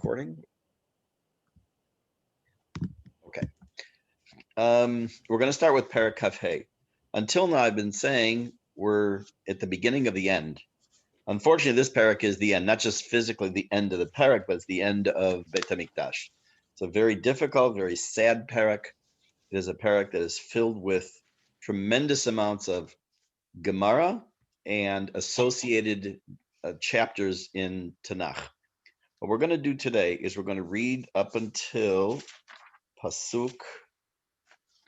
recording? Okay. We're going to start with Perek Kaf Hey. Until now, I've been saying we're at the beginning of the end. Unfortunately, this Perek is the end, not just physically the end of the Perek, but it's the end of Beit HaMikdash. It's a very difficult, very sad Perek. It is a Perek that is filled with tremendous amounts of Gemara and associated chapters in Tanakh. What we're going to do today is we're going to read up until Pasuk,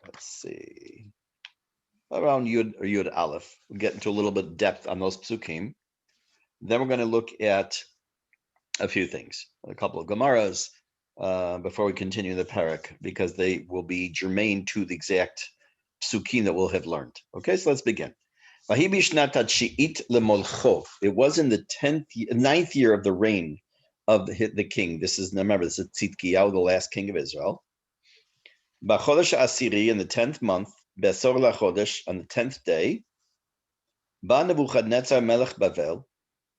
let's see, around Yud or Yud Aleph. We'll get into a little bit of depth on those Psukim. Then we're going to look at a few things, a couple of Gemaras before we continue the Perek, because they will be germane to the exact Psukim that we'll have learned. Okay, so let's begin. It was in the 9th year of the reign of the king. This is, remember, this is Tzidkiyahu, the last king of Israel. B'chodesh Asiri, in the 10th month, Besor LaChodesh, on the 10th day, Ba Nebuchadnezzar Melech Bavel,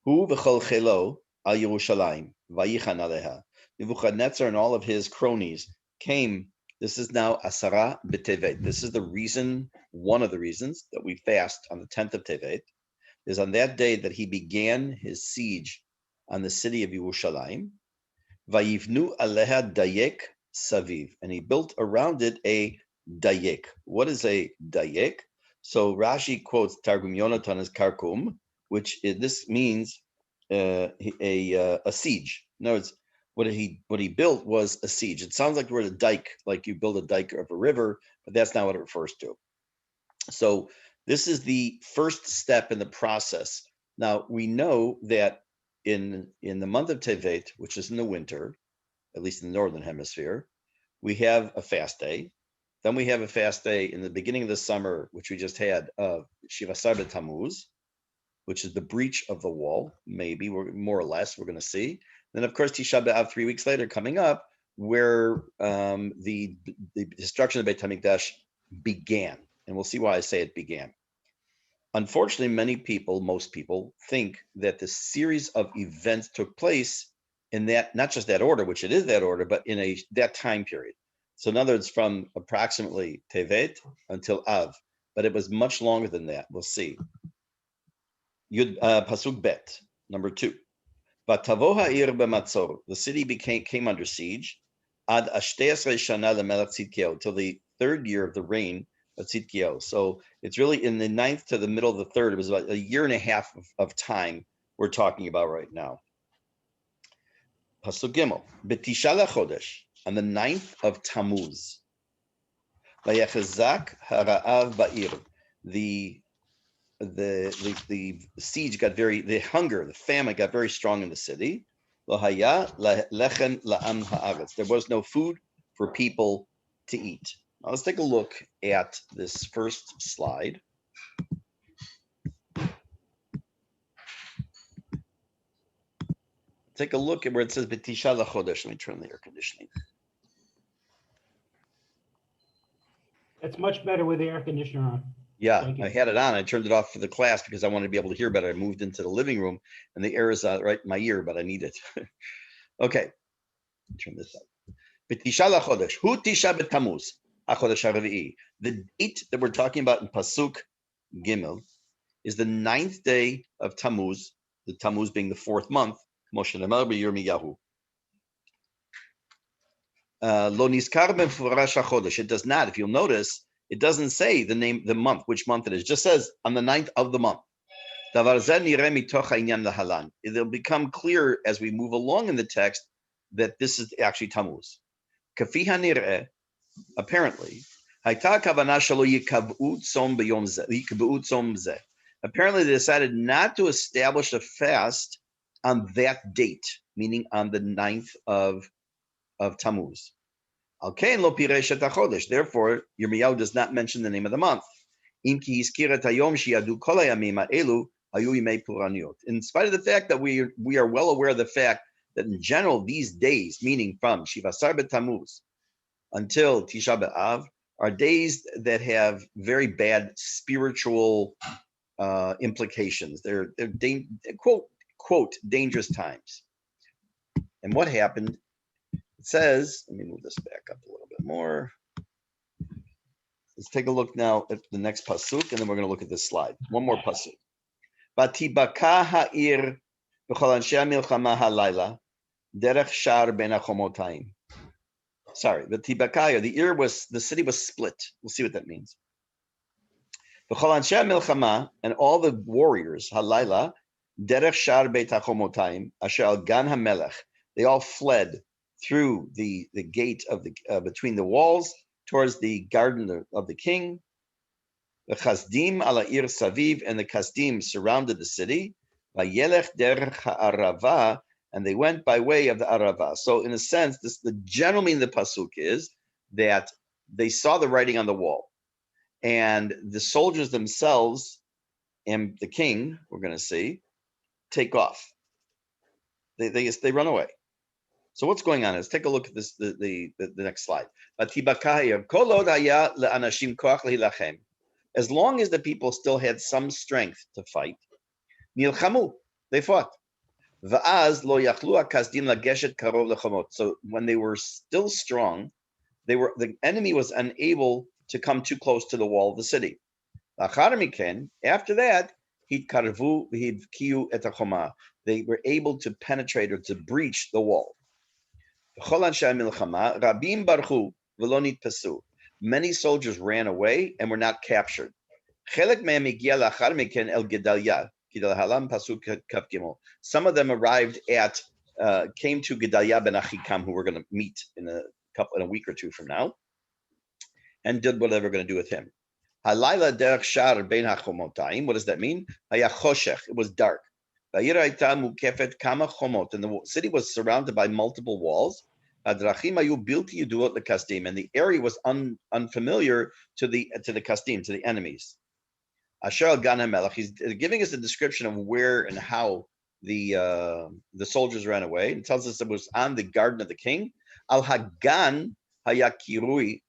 Hu v'chol chelo al Yerushalayim, vayichan aleha. Nebuchadnezzar and all of his cronies came. This is now Asara b'Tevet. This is the reason, one of the reasons that we fast on the 10th of Tevet, is on that day that he began his siege on the city of Yerushalayim. Vayivnu aleha dayek saviv, and he built around it a dayek. What is a dayek? So Rashi quotes Targum Yonatan as karkum, which this means a siege. In other words, what he built was a siege. It sounds like the word a dike, like you build a dike of a river, but that's not what it refers to. So this is the first step in the process. Now we know that in the month of Tevet, which is in the winter, at least in the northern hemisphere, we have a fast day. Then we have a fast day in the beginning of the summer, which we just had, of Shivasar b'Tammuz, which is the breach of the wall, maybe, more or less, we're going to see. Then, of course, Tisha B'Av 3 weeks later coming up, where the destruction of Beit HaMikdash began. And we'll see why I say it began. Unfortunately, most people, think that the series of events took place in that, not just that order, which it is that order, but in that time period. So in other words, from approximately Tevet until Av, but it was much longer than that. We'll see. Pasuk Bet, number 2. Vatavo ha'ir b'matzor, the city came under siege, ad ashtes shana lemelech Tzidkiyahu, till the 3rd year of the reign of Tzidkiyahu. So it's really in the 9th to the middle of the 3rd. It was about a year and a half of time we're talking about right now. Pasuk Gimel, B'tisha LaChodesh, on the 9th of Tammuz, Vayachazak hara'av ba'ir, the siege got the famine got very strong in the city. Lo haya lechem la'am ha'aretz, there was no food for people to eat. Now let's take a look at this first slide. Take a look at where it says B'tisha LaChodesh. Let me turn the air conditioning. It's much better with the air conditioner on. Yeah, I had it on. I turned it off for the class because I wanted to be able to hear better. I moved into the living room and the air is right in my ear, but I need it. Okay, turn this up. B'tisha LaChodesh, Hu Tisha b'Tammuz, HaChodesh HaRevi'i. The date that we're talking about in Pasuk Gimel is the 9th day of Tammuz, the Tammuz being the 4th month, Moshe Ne'emar b'Yirmiyahu. Lo nizkar b'mefurash HaChodesh. It does not, if you'll notice, it doesn't say the name, the month, which month it is. It just says on the 9th of the month. It'll become clear as we move along in the text that this is actually Tammuz. Apparently, apparently they decided not to establish a fast on that date, meaning on the 9th of Tammuz. Therefore, Yirmiyahu does not mention the name of the month. In spite of the fact that we are well aware of the fact that in general these days, meaning from Shivasar b'Tammuz until Tisha B'Av, are days that have very bad spiritual implications. They're quote dangerous times. And what happened says, let me move this back up a little bit more. Let's take a look now at the next pasuk, and then we're going to look at this slide. One more pasuk. Vatibaka ha'ir b'chol anshe ha'milchama halayla derech shar ben ha'chomotayim. Sorry, Vatibakaya, the city was split. We'll see what that means. B'chol anshe ha'milchama, and all the warriors halayla derech shar beit ha'chomotayim asher al gan hamelech. They all fled through the gate of the between the walls towards the garden of the king. The Chasdim ala ir saviv, and the Chasdim surrounded the city. Vayelech derech ha'arava, and they went by way of the Arava. So in a sense, the general meaning of the pasuk is that they saw the writing on the wall, and the soldiers themselves and the king, we're going to see, take off. They run away. So what's going on? Let's take a look at this. The next slide. As long as the people still had some strength to fight, nilchamu, they fought. So when they were still strong, the enemy was unable to come too close to the wall of the city. After that, they were able to penetrate or to breach the wall. Many soldiers ran away and were not captured. Some of them arrived came to Gedaliah ben Achikam, who we're going to meet in a week or two from now, and did what they were going to do with him. What does that mean? It was dark. And the city was surrounded by multiple walls. And the area was unfamiliar to the Kasdim, to the enemies. He's giving us a description of where and how the soldiers ran away. And tells us it was on the garden of the king. Al Hagan Hayakirui,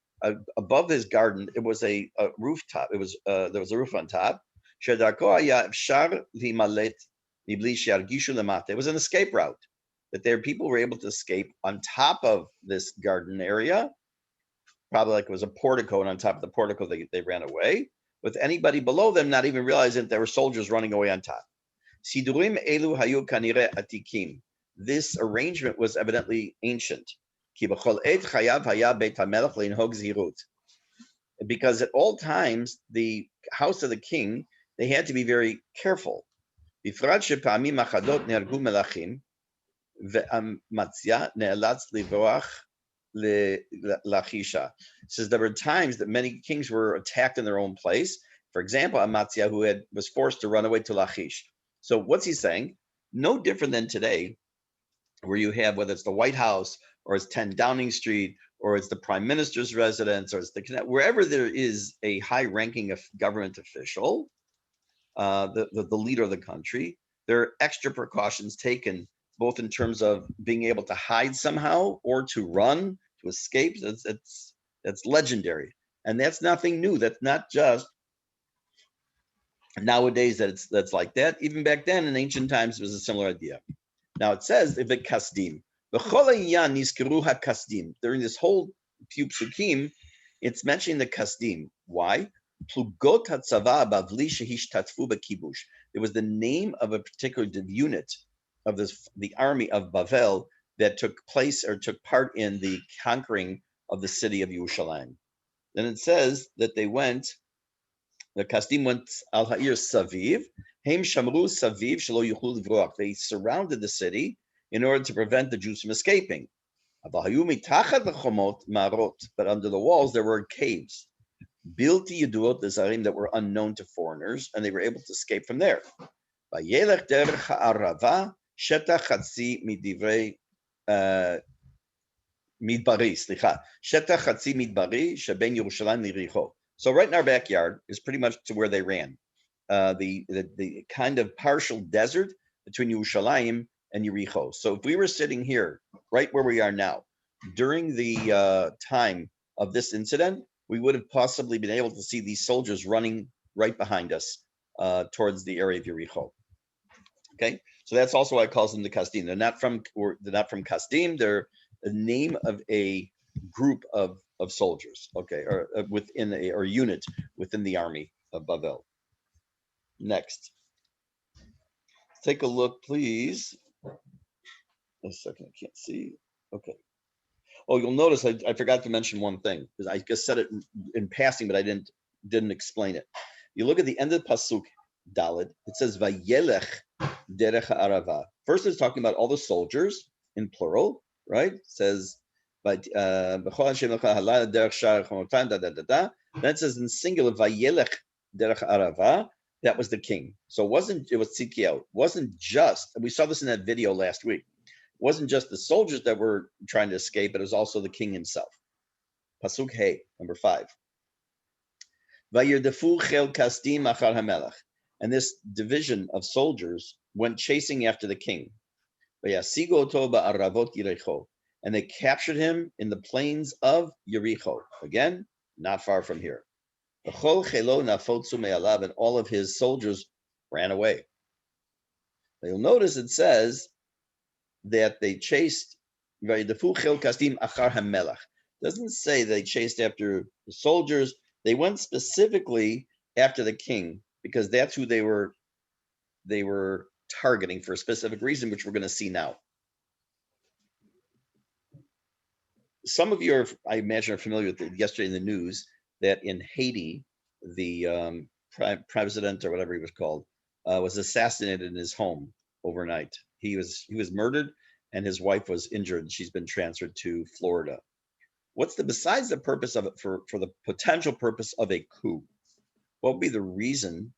above his garden, it was a rooftop. It was there was a roof on top. It was an escape route that people were able to escape on top of this garden area. Probably like it was a portico, and on top of the portico they ran away, with anybody below them not even realizing that there were soldiers running away on top. Sidurim elu hayu kanire atikim. This arrangement was evidently ancient. Because at all times, the house of the king, they had to be very careful. It says there were times that many kings were attacked in their own place. For example, Amaziah, who was forced to run away to Lachish. So what's he saying? No different than today, where you have, whether it's the White House or it's 10 Downing Street or it's the Prime Minister's residence or it's wherever there is a high-ranking government official, the leader of the country, there are extra precautions taken, both in terms of being able to hide somehow or to run, to escape. That's legendary. And that's nothing new. That's not just nowadays that's like that. Even back then in ancient times, it was a similar idea. Now it says, if it kasdim, during this whole few psukim, it's mentioning the kasdim. Why? It was the name of a particular unit of the army of Bavel that took part in the conquering of the city of Yerushalayim. Then it says that the Kasdim went al ha'ir saviv, heim shamru saviv shelo yuchlu livroach. They surrounded the city in order to prevent the Jews from escaping. But under the walls there were caves, bilti yeduot dezarim, that were unknown to foreigners, and they were able to escape from there. Vayelech derech ha'arava shetach chatzi midivrei midbari, slicha, shetach chatzi midbari sheben Yerushalayim liricho. So right in our backyard is pretty much to where they ran. The kind of partial desert between Yerushalayim and Yericho. So if we were sitting here, right where we are now, during the time of this incident, we would have possibly been able to see these soldiers running right behind us towards the area of Yericho. Okay, so that's also why it calls them the Kasdim. They're not from Kasdim. the name of a group of soldiers, okay, or within a or unit within the army of Bavel. Next, take a look, please. A second, I can't see. Okay. Oh, you'll notice I forgot to mention one thing because I just said it in passing, but I didn't explain it. You look at the end of the pasuk Dalet. It says Vayelech derech ha'arava. First, it's talking about all the soldiers in plural, right? It says Then it says in singular Vayelech derech ha'arava. That was the king. So it was Tzidkiyahu. It wasn't just, and we saw this in that video last week. It wasn't just the soldiers that were trying to escape, but it was also the king himself. Pasuk Hey, number 5. Vayirdefu chel kasdim achar hamelach. And this division of soldiers went chasing after the king. Vayasigo oto ba'aravot Yericho. And they captured him in the plains of Yericho. Again, not far from here. V'chol chelo nafotzu me'alav. And all of his soldiers ran away. Now you'll notice it says that they chased doesn't say they chased after the soldiers. They went specifically after the king because that's who they were targeting for a specific reason, which we're going to see now. Some of you are, I imagine, are familiar with yesterday in the news that in Haiti, the president or whatever he was called was assassinated in his home overnight. He was murdered, and his wife was injured. She's been transferred to Florida. Besides the purpose of it, for the potential purpose of a coup, what would be the reason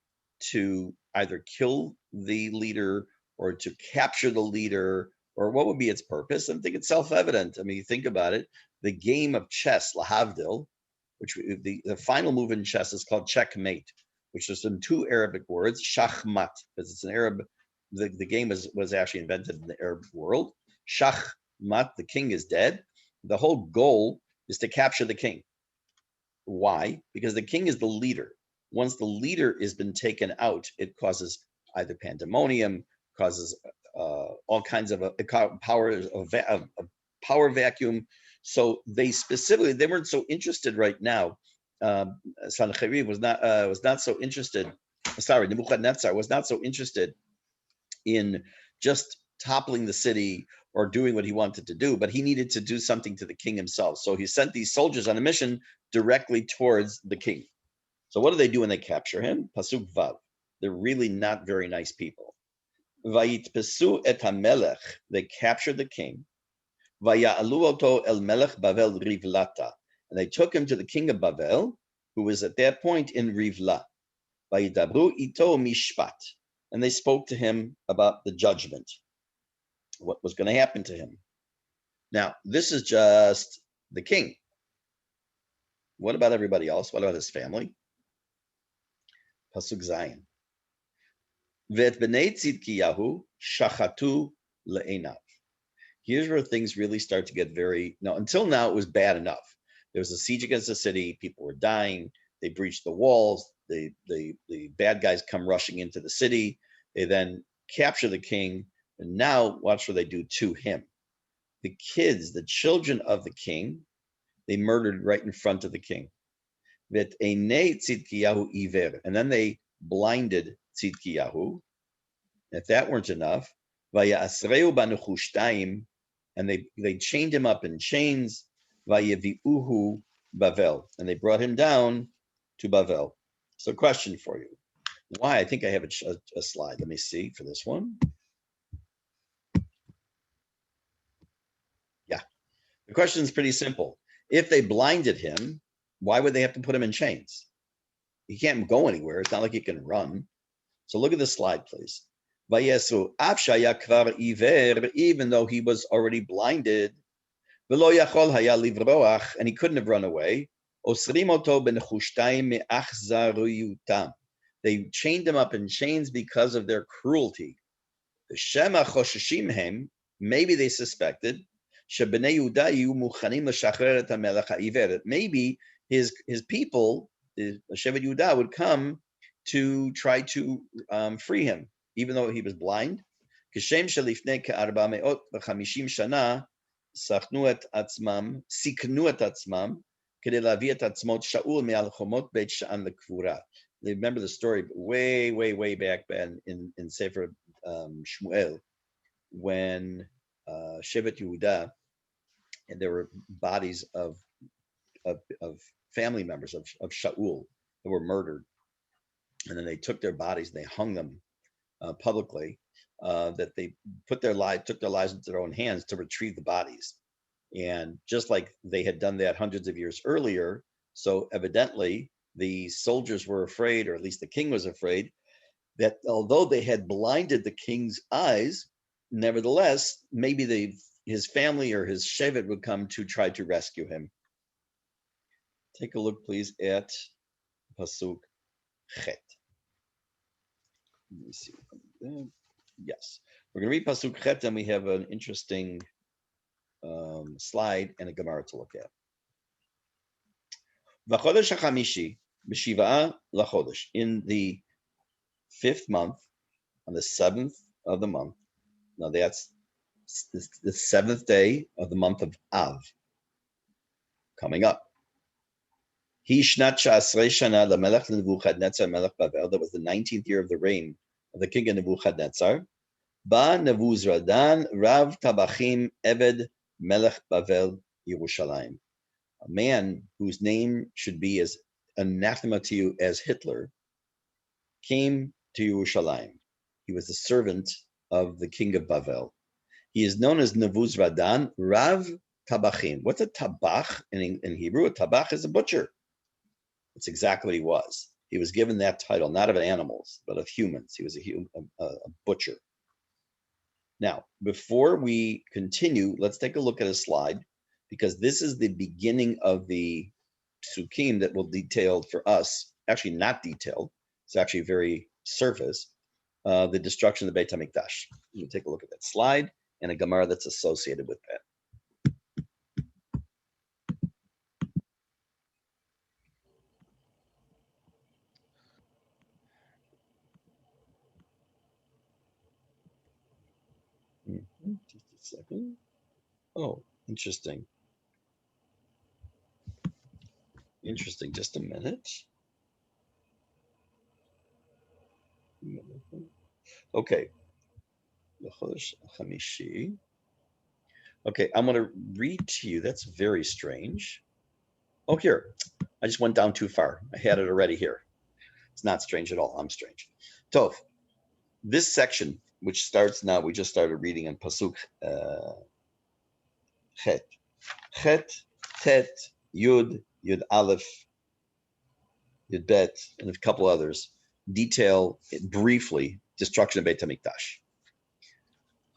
to either kill the leader or to capture the leader, or what would be its purpose? I think it's self-evident. I mean, you think about it, the game of chess, lahavdil, which the final move in chess is called checkmate, which is in two Arabic words, shachmat, because it's an Arab. The game was actually invented in the Arab world. Shachmat, the king is dead. The whole goal is to capture the king. Why? Because the king is the leader. Once the leader has been taken out, it causes either pandemonium, causes all kinds of a power vacuum. So they weren't so interested right now. Sancherib was not so interested. Sorry, Nebuchadnezzar was not so interested in just toppling the city or doing what he wanted to do, but he needed to do something to the king himself. So he sent these soldiers on a mission directly towards the king. So what do they do when they capture him? Pasuk Vav. They're really not very nice people. Vayitpesu et hamelech. They captured the king. Vaya'alu oto el melech Bavel Rivlata. And they took him to the king of Bavel, who was at that point in Rivla. Vayidabru ito mishpat. And they spoke to him about the judgment, what was going to happen to him. Now, this is just the king. What about everybody else? What about his family? Pasuk Zayin. Vet b'nei Tzidkiyahu shachatu le'enav. Here's where things really start to get until now it was bad enough. There was a siege against the city. People were dying. They breached the walls. The bad guys come rushing into the city. They then capture the king. And now watch what they do to him. The kids, the children of the king, they murdered right in front of the king. Vet einei Tzidkiyahu iver. And then they blinded Tzidkiyahu. If that weren't enough, vayasreu banuchushtaim, and they chained him up in chains. Vayeviuhu Bavel, and they brought him down to Bavel. So, question for you: why? I think I have a slide. Let me see for this one. Yeah, the question is pretty simple. If they blinded him, why would they have to put him in chains? He can't go anywhere. It's not like he can run. So look at this slide, please. Vayesu afshaya kvar iver, even though he was already blinded, v'lo yachol haya livroach, and he couldn't have run away. Osrim oto benechushtaim me'achzaruyutam. They chained him up in chains because of their cruelty. Shema chosheshim hem, maybe they suspected, shebnei Yehuda yu muchanim l'shachrer et hamelech ha'iver. Maybe his people, the Shevet Yehuda, would come to try to free him, even though he was blind. Kishem shelifnei ke'arba me'ot v'chamishim shana סכנו את עצמם, סיכנו את עצמם, כדי להביא את עצמות שאול מעל חומות בית שאן לקבורה. They remember the story way back then in Sefer Shmuel, when Shevet Yehuda, and there were bodies of family members of Shaul that were murdered, and then they took their bodies and they hung them publicly. That they took their lives into their own hands to retrieve the bodies, and just like they had done that hundreds of years earlier, so evidently the soldiers were afraid, or at least the king was afraid, that although they had blinded the king's eyes, nevertheless, maybe his family or his shevet would come to try to rescue him. Take a look, please, at Pasuk Chet. Let me see. Yes, we're going to read Pasuk Chet, and we have an interesting slide and a Gemara to look at. V'chodesh hachamishi b'shiva'a lachodesh. In the 5th month, on the 7th of the month. Now that's the 7th day of the month of Av, coming up. He shnat sha'asrei shana lamelech Nebuchadnezzar melech Bavel. That was the 19th year of the reign of the king of Nebuchadnezzar. Ba Nebuzradan Rav Tabachim Eved Melech Bavel Yerushalayim. A man whose name should be as anathema to you as Hitler came to Yerushalayim. He was the servant of the king of Bavel. He is known as Nebuzradan Rav Tabachim. What's a tabach in Hebrew? A tabach is a butcher. That's exactly what he was. He was given that title, not of animals, but of humans. He was a butcher. Now, before we continue, let's take a look at a slide, because this is the beginning of the psukim that will detail for us, actually not detailed, it's actually very surface, the destruction of the Beit HaMikdash. You take a look at that slide and a Gemara that's associated with that. Just a second. Oh, interesting. Interesting. Just a minute. Okay. Okay, I'm going to read to you. That's very strange. Oh, here. I just went down too far. I had it already here. It's not strange at all. I'm strange. Tov. This section, which starts now, we just started reading in Pasuk Chet. Chet, Tet, Yud, Yud Aleph, Yud Bet, and a couple others, detail briefly destruction of Beit HaMikdash.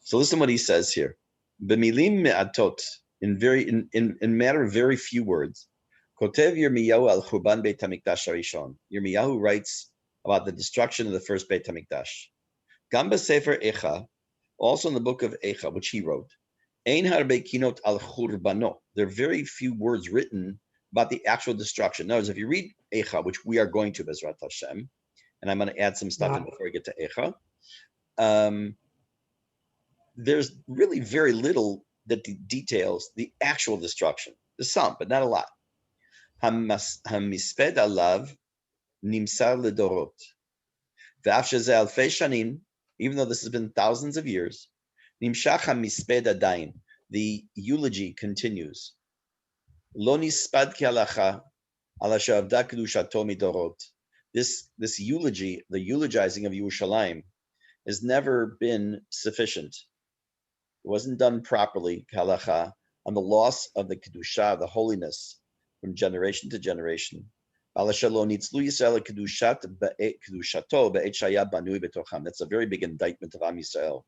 So listen to what he says here. B'milim me'atot, in matter of very few words, Kotev Yirmiyahu al Churban Beit HaMikdash Harishon. Yirmiyahu writes about the destruction of the first Beit HaMikdash. Gamba Sefer Echa, also in the book of Echa, which he wrote, Ein harbe kinot al churbano. There are very few words written about the actual destruction. In other words, if you read Echa, which we are going to, Bezrat Hashem, and I'm going to add some stuff in before we get to Echa, there's really very little that details the actual destruction. There's some, but not a lot. Hamisped alav nimsar ledorot. V'af shezeh alfei shanim, even though this has been thousands of years, nimshach hamisped adayin. The eulogy continues. Lo nispad ki halacha ala she'avda kedushato midorot. This eulogy, the eulogizing of Yerushalayim, has never been sufficient. It wasn't done properly, halacha, on the loss of the kedusha, the holiness, from generation to generation. That's a very big indictment of Am Yisrael.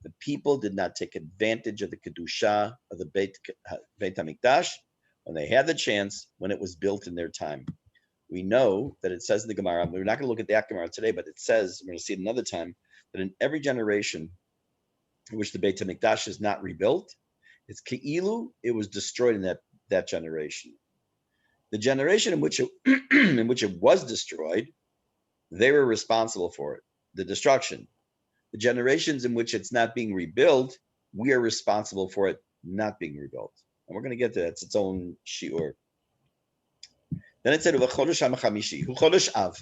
The people did not take advantage of the kedusha of the Beit HaMikdash when they had the chance, when it was built in their time. We know that it says in the Gemara, we're not going to look at that Gemara today, but it says, we're going to see it another time, that in every generation in which the Beit HaMikdash is not rebuilt, it's ke'ilu, it was destroyed in that generation. The generation in which it was destroyed, they were responsible for it, the destruction. The generations in which it's not being rebuilt, we are responsible for it not being rebuilt. And we're going to get to that. It's its own shiur. Then it said, "U'chodesh ha'chamishi, hu chodesh Av."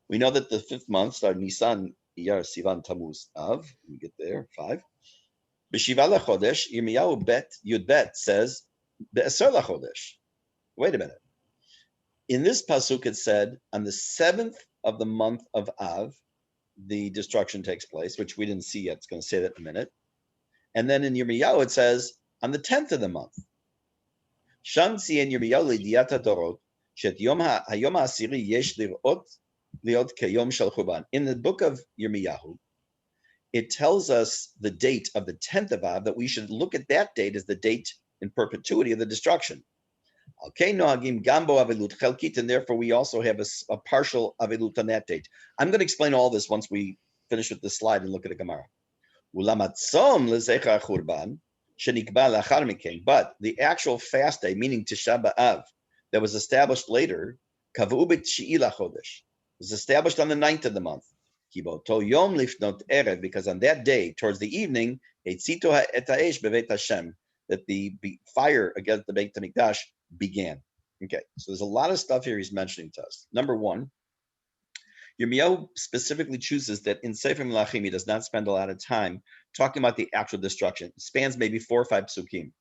We know that the 5th month started Nisan, Iyar, Sivan, Tammuz, Av. We get there, 5. B'shiva lachodesh, Yirmiyahu bet Yud bet says be'eser lachodesh. Wait a minute. In this pasuk, it said on the 7th of the month of Av, the destruction takes place, which we didn't see yet. It's going to say that in a minute. And then in Yirmiyahu, it says on the 10th of the month. Sham tziyen Yirmiyahu lidiat hadorot shet hayom ha'asiri yesh lirot liot keyom shel chuban. In the book of Yirmiyahu, it tells us the date of the 10th of Av, that we should look at that date as the date in perpetuity of the destruction. Okay, noagim gambo avilut chelkit, and therefore we also have a partial avilut on that date. I'm going to explain all this once we finish with this slide and look at the Gemara. Ulamatzom lezecha churban shenikba lachar mikein, but the actual fast day, meaning Tisha B'Av, that was established later, kavu b'tshii lachodesh, was established on the 9th of the month. Kiboto yom lifnot erev, because on that day, towards the evening, etzito et ha'esh bevet Hashem, that the fire against the Beit HaMikdash began. Okay, so there's a lot of stuff here he's mentioning to us. Number one, Yirmiyahu specifically chooses that in Sefer Melachim he does not spend a lot of time talking about the actual destruction. It spans maybe 4 or 5 psukim.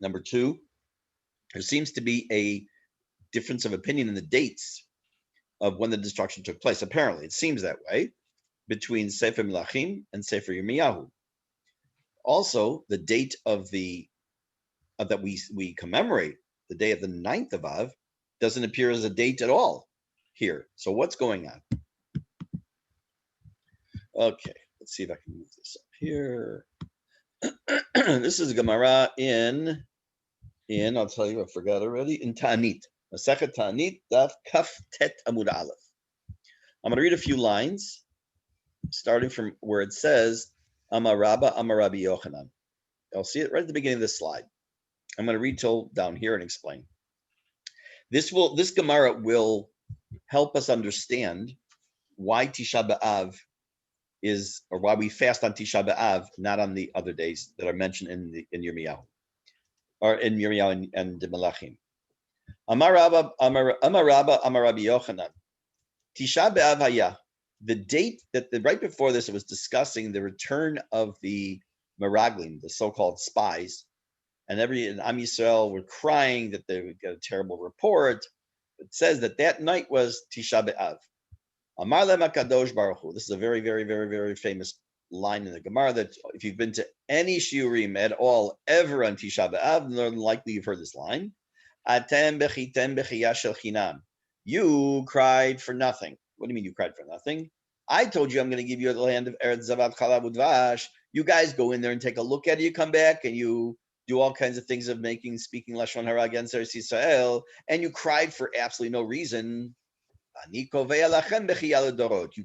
Number two, there seems to be a difference of opinion in the dates of when the destruction took place. Apparently, it seems that way between Sefer Melachim and Sefer Yirmiyahu. Also, the date of that we commemorate, the day of the 9th of Av, doesn't appear as a date at all here. So what's going on? Okay, let's see if I can move this up here. This is Gemara in I'll tell you, I forgot already, in Ta'anit. Masechet Ta'anit, Daf Kaf Tet Amud Aleph. I'm going to read a few lines, starting from where it says, Amar Rabba, Amar Rabbi Yochanan. I'll see it right at the beginning of this slide. I'm going to read till down here and explain. This Gemara will help us understand why Tisha B'Av is, or why we fast on Tisha B'Av, not on the other days that are mentioned in Yirmiyahu, or in Yirmiyahu and Melachim. Amar Rabba, Amar Rabbi Yochanan. Tisha B'Av Haya. The date that right before this, it was discussing the return of the Meraglim, the so-called spies, and Am Yisrael were crying that they would get a terrible report. It says that night was Tisha B'Av. Amar lem HaKadosh Baruch Hu. This is a very, very, very, very famous line in the Gemara that if you've been to any shiurim at all ever on Tisha B'Av, more than likely you've heard this line. Atem bechitem bechiyah shel chinam. You cried for nothing. What do you mean you cried for nothing? I told you I'm going to give you the land of Eretz Zavat Chalav Udvash. You guys go in there and take a look at it. You come back and you do all kinds of things of speaking Lashon Hara against Eretz Yisrael, and you cried for absolutely no reason. You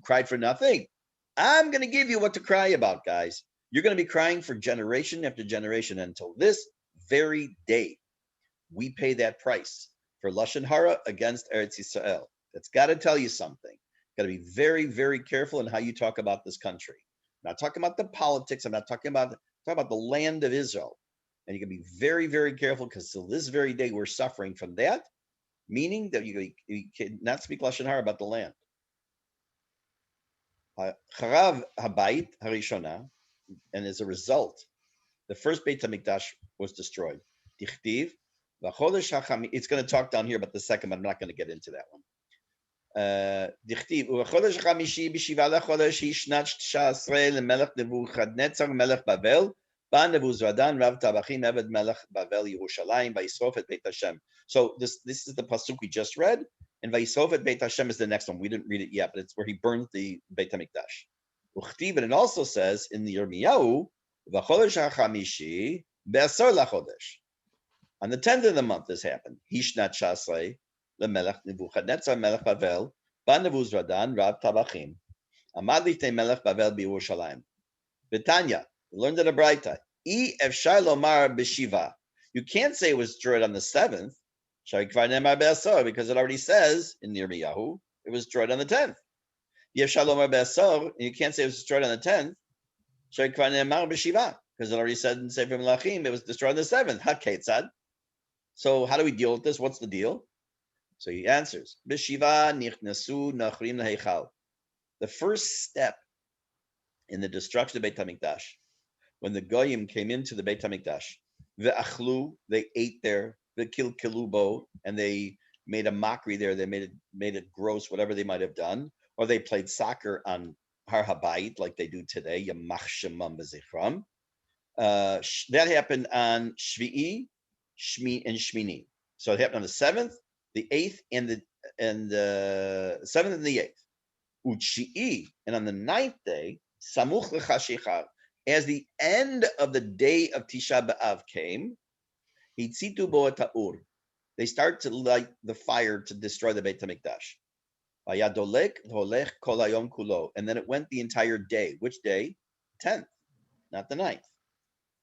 cried for nothing. I'm going to give you what to cry about, guys. You're going to be crying for generation after generation until this very day. We pay that price for Lashon Hara against Eretz Yisrael. That's got to tell you something. Got to be very, very careful in how you talk about this country. I'm not talking about the politics. I'm not talking about the land of Israel. And you can be very, very careful because till this very day we're suffering from that, meaning that you cannot speak Lashon Hara about the land. Charav habayit harishona, and as a result, the first Beit HaMikdash was destroyed. Dichtiv, v'chodesh hachami. It's going to talk down here about the second, but I'm not going to get into that one. Dichtiv, v'chodesh hachamishi b'shiva lechodesh hi shnat tisha asrei lemelech Nebuchadnezzar melech Bavel. So this is the pasuk we just read, and Vayisrof et Beit Hashem is the next one. We didn't read it yet, but it's where he burned the Beit HaMikdash. And it also says in the Yirmiyahu, V'chodesh ha'chamishi be'asar lachodesh. On the 10th of the month, this happened. Hishnat shasrei lemelech Nebuchadnezzar melech Bavel ba Nebuzradan Rav Tabachim amad litei melech Bavel b'Yerushalayim. Betanya. We learned in a Braita. You can't say it was destroyed on the 7th, because it already says in Yirmiyahu it was destroyed on the 10th. You can't say it was destroyed on the 10th, because it already said in Sefer Melachim it was destroyed on the 7th. HaKetzad. So how do we deal with this? What's the deal? So he answers, B'shiva nichnasu nachrim laheichal. The first step in the destruction of Beit HaMikdash, when the Goyim came into the Beit HaMikdash, ve'achlu, they ate there, ve'kilkelu bo, and they made a mockery there. They made it gross, whatever they might have done, or they played soccer on Har Habayit like they do today. Yamach shemam b'zichram. That happened on Shvi'i, Shmi, and Shmini. So it happened on the 7th, the 8th, and the 7th and the 8th. Uchi'i, and on the 9th day, Samuch l'chashichar, as the end of the day of Tisha B'Av came, Hitzitu bo ta'ur. They start to light the fire to destroy the Beit HaMikdash. Vayadolek v'holech kol hayom kulo. And then it went the entire day. Which day? 10th, not the 9th.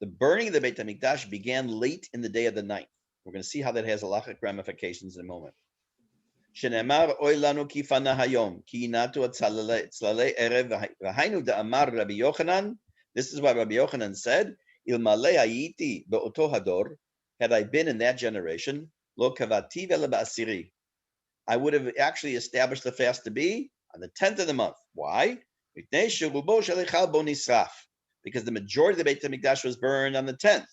The burning of the Beit HaMikdash began late in the day of the 9th. We're going to see how that has halachic ramifications in a moment. Shenemar oy lanu kifana hayom ki inatu tzlalei erev v'hainu da'amar Rabbi Yochanan. This is why Rabbi Yochanan said, Ilmalei hayiti be'oto hador, had I been in that generation, lo kavati v'ele ba'asiri, I would have actually established the fast to be on the 10th of the month. Why? Because the majority of the Beit HaMikdash was burned on the 10th.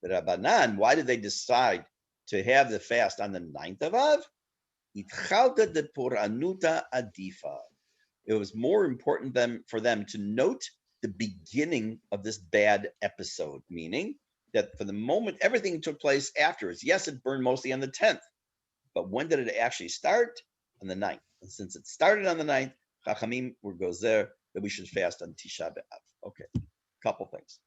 The Rabbanan, why did they decide to have the fast on the 9th of Av? It was more important for them to note the beginning of this bad episode, meaning that for the moment, everything took place afterwards. Yes, it burned mostly on the 10th, but when did it actually start? On the 9th. And since it started on the 9th, Chachamim goes there that we should fast on Tisha B'Av. Okay, couple things.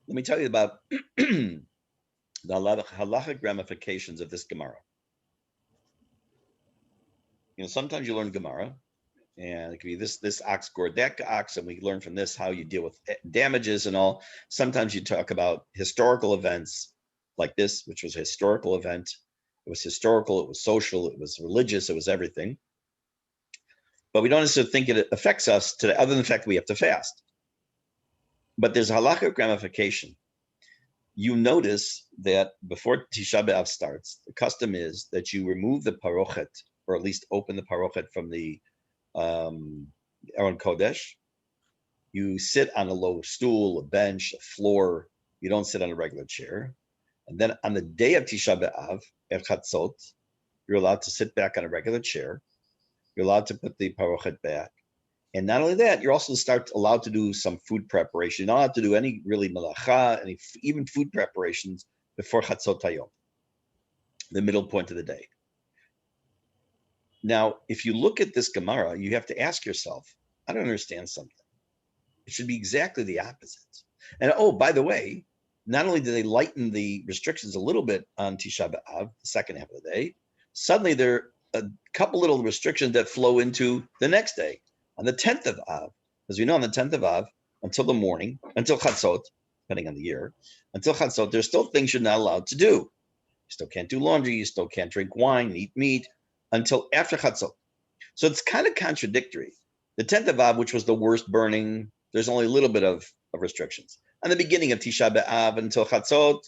Let me tell you about the halachic ramifications of this Gemara. Sometimes you learn Gemara, and it could be this ox gored that ox, and we learn from this how you deal with damages and all. Sometimes you talk about historical events like this, which was a historical event. It was historical, it was social, it was religious, it was everything. But we don't necessarily think it affects us today, other than the fact that we have to fast. But there's a halachic ramification. You notice that before Tisha B'Av starts, the custom is that you remove the parochet, or at least open the parochet from the Aron Kodesh. You sit on a low stool, a bench, a floor. You don't sit on a regular chair. And then on the day of Tisha B'Av, at Chatzot, you're allowed to sit back on a regular chair. You're allowed to put the parochet back. And not only that, you're also allowed to do some food preparation. You're not allowed to do any really malacha, even food preparations before Chatzot Hayom, the middle point of the day. Now, if you look at this Gemara, you have to ask yourself, I don't understand something. It should be exactly the opposite. And oh, by the way, not only do they lighten the restrictions a little bit on Tisha B'Av, the second half of the day, suddenly there are a couple little restrictions that flow into the next day. On the 10th of Av, as we know, on the 10th of Av, until the morning, until Chatzot, depending on the year, until Chatzot, there's still things you're not allowed to do. You still can't do laundry, you still can't drink wine, eat meat, until after Chatzot. So it's kind of contradictory. The 10th of Av, which was the worst burning, there's only a little bit of restrictions. On the beginning of Tisha B'Av until Chatzot,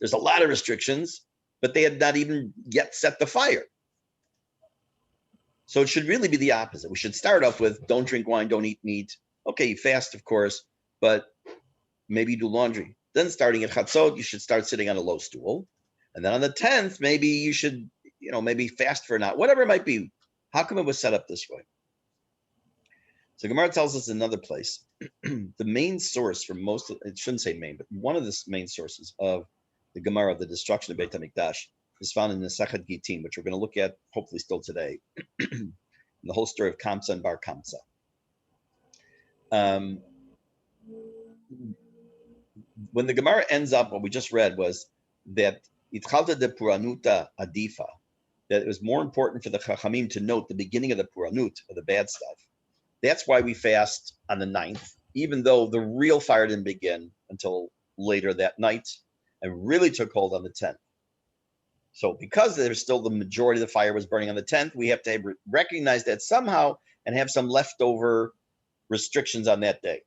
there's a lot of restrictions, but they had not even yet set the fire. So it should really be the opposite. We should start off with don't drink wine, don't eat meat. Okay, you fast, of course, but maybe you do laundry. Then starting at Chatzot, you should start sitting on a low stool. And then on the 10th, maybe you should, maybe fast for not, whatever it might be. How come it was set up this way? So Gemara tells us another place. The main source for most of, it shouldn't say main, but one of the main sources of the Gemara of the destruction of Beit HaMikdash is found in the Sechet Gittin, which we're going to look at hopefully still today. The whole story of Kamsa and Bar Kamsa. When the Gemara ends up, what we just read was that Itchalta de Puranuta Adifa, that it was more important for the Chachamim to note the beginning of the Puranut, of the bad stuff. That's why we fast on the 9th, even though the real fire didn't begin until later that night and really took hold on the 10th. So because there's still the majority of the fire was burning on the 10th, we have to recognize that somehow and have some leftover restrictions on that day.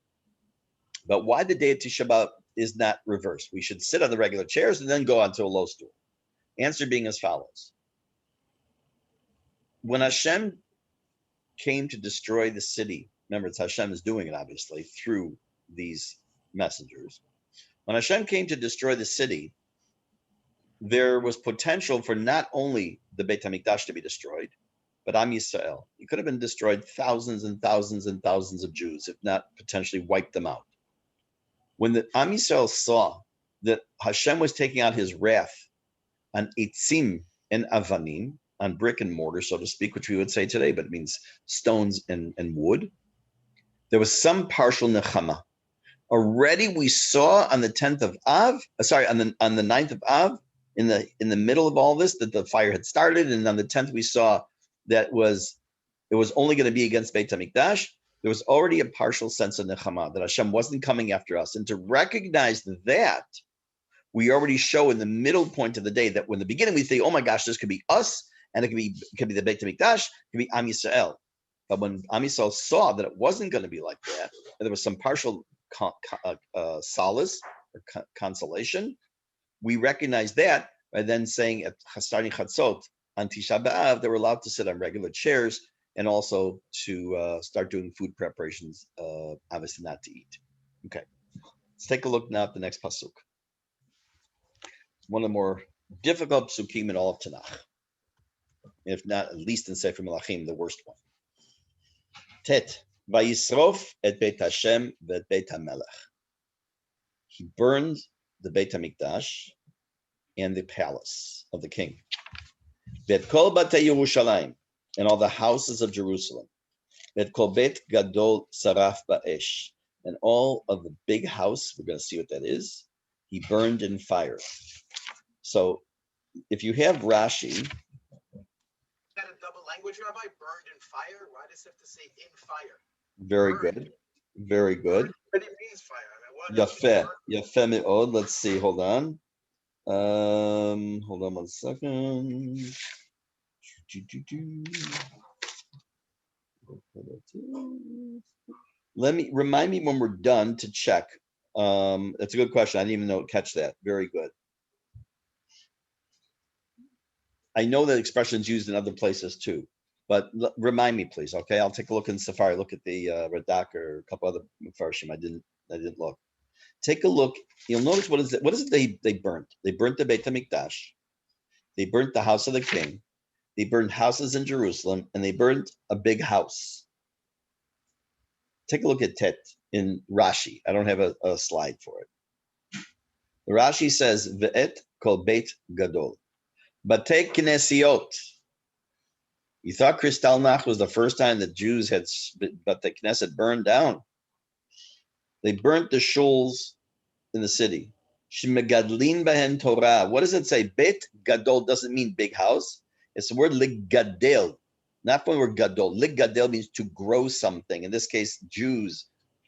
But why the day of Tisha B'Av is not reversed? We should sit on the regular chairs and then go onto a low stool. Answer being as follows. When Hashem came to destroy the city, remember, it's Hashem is doing it, obviously, through these messengers. When Hashem came to destroy the city, there was potential for not only the Beit HaMikdash to be destroyed, but Am Yisrael. It could have been destroyed, thousands and thousands and thousands of Jews, if not potentially wiped them out. When the Am Yisrael saw that Hashem was taking out his wrath on Eitzim and Avanim, on brick and mortar, so to speak, which we would say today, but it means stones and wood, there was some partial nechama. Already we saw on the 10th of Av, on the 9th of Av, in the middle of all this, that the fire had started, and on the 10th we saw that it was only going to be against Beit HaMikdash. There was already a partial sense of nechama, that Hashem wasn't coming after us. And to recognize that, we already show in the middle point of the day that when the beginning we think, oh my gosh, this could be us, and it could be the Beit HaMikdash, it could be Am Yisrael. But when Am Yisrael saw that it wasn't going to be like that, and there was some partial solace or consolation, we recognize that by then saying at starting Chatzot on Tisha B'Av, they were allowed to sit on regular chairs and also to start doing food preparations, obviously not to eat. Okay, let's take a look now at the next pasuk. One of the more difficult psukim in all of Tanakh, if not at least in Sefer Melachim, the worst one. Tet, vayisrof et Beit Hashem ve'et Beit HaMelech. He burned the Beit HaMikdash and the palace of the king. Ve'et kol batei Yerushalayim, and all the houses of Jerusalem. Ve'et kol Beit Gadol saraf ba'esh, and all of the big house, we're going to see what that is, he burned in fire. So if you have Rashi. Is that a double language, Rabbi? Burned in fire? Why does it have to say in fire? Very Burned. good. Very good. What it means fire? I mean, Yafeh. Yafeh me'od. Let's see. Hold on. Hold on 1 second. Remind me when we're done to check. That's a good question. I didn't even catch that. Very good. I know that expression is used in other places too, but remind me, please. Okay, I'll take a look in Safari. Look at the Radak or a couple other Mefarshim. I didn't look. Take a look. You'll notice what is it they burnt? They burnt the Beit HaMikdash. They burnt the house of the king. They burned houses in Jerusalem, and they burnt a big house. Take a look at Tet in Rashi. I don't have a slide for it. The Rashi says, Ve'et kol Beit Gadol. Batei Knesiot. You thought Kristallnacht was the first time that Jews had, but the Knesset burned down. They burnt the shuls in the city. Shemegadlin behen Torah. What does it say? Beit Gadol doesn't mean big house. It's the word ligadel, not from the word gadol. Ligadel means to grow something. In this case, Jews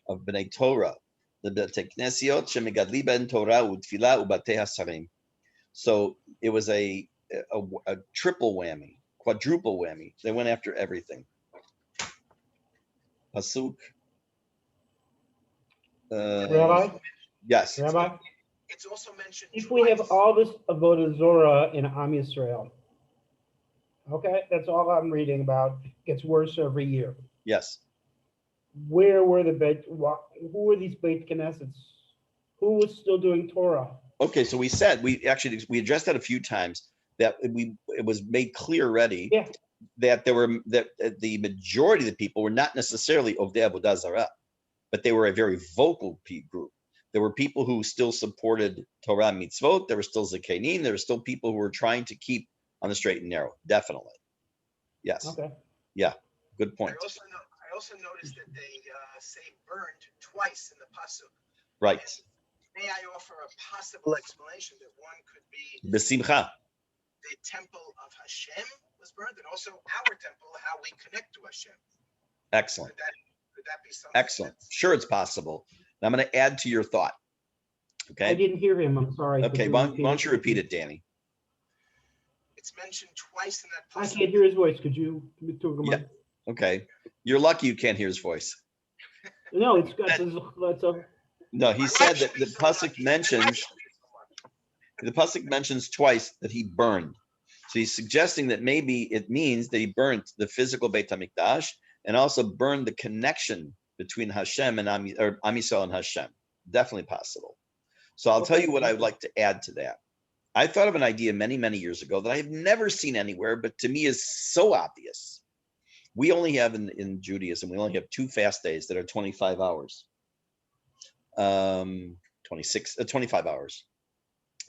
of Bnei Torah. The Batei Knesiot shemegadlin behen Torah utfilah ubatei hasarim. So it was a triple whammy, quadruple whammy. They went after everything. Pasuk. Rabbi? Yes. Rabbi? It's also mentioned. If we have all this Avodah Zorah in Am Yisrael, okay, that's all I'm reading about. It gets worse every year. Yes. Where were who were these Beit Knesset? Who was still doing Torah? Okay, so we said we addressed that a few times. That it was made clear already that the majority of the people were not necessarily Ovdei Avodah Zarah, but they were a very vocal group. There were people who still supported Torah mitzvot. There were still zakenim. There were still people who were trying to keep on the straight and narrow. Definitely, yes. Okay. Yeah, good point. I also noticed that they say burned twice in the pasuk. Right. And may I offer a possible explanation that one could be B'simcha. The temple of Hashem was burned, and also our temple, how we connect to Hashem. Excellent. Could that be something? Excellent. Sure, it's possible. And I'm going to add to your thought. Okay. I didn't hear him. I'm sorry. Okay. Why don't you repeat it, Danny? It's mentioned twice in that I pasuk. can't hear his voice. Could you talk Yeah. Okay. You're lucky you can't hear his voice. No, it's got that's a. No, he My said wife that should the be so pasuk lucky. My wife mentions should be so lucky. the pasuk mentions twice that he burned. So he's suggesting that maybe it means that he burnt the physical Beit Hamikdash and also burned the connection between Hashem and Am Yisrael and Hashem. Definitely possible. So I'll tell you what I would like to add to that. I thought of an idea many, many years ago that I have never seen anywhere, but to me is so obvious. We only have in Judaism, we only have 2 fast days that are 25 hours. 25 hours